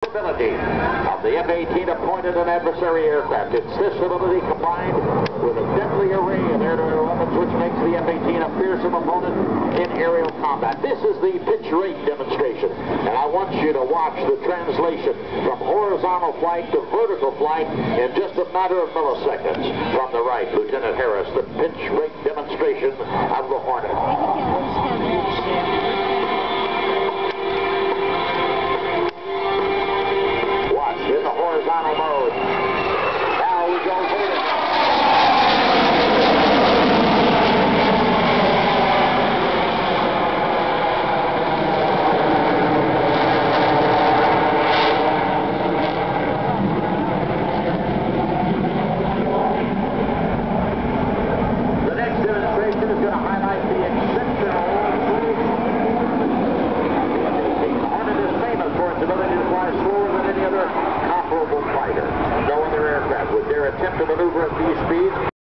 Of the F-18 appointed an adversary aircraft. It's this ability combined with a deadly array of air-to-air weapons which makes the F-18 a fearsome opponent in aerial combat. This is the pitch rate demonstration, and I want you to watch the translation from horizontal flight to vertical flight in just a matter of milliseconds. From the right, Lieutenant Harris, the pitch rate demonstration of the Hornet. In the horizontal mode. Now we go vertical. The next demonstration is going to highlight the exceptional The Hornet is famous for its ability to fly slower than any other comparable fighter. No other aircraft would dare attempt to maneuver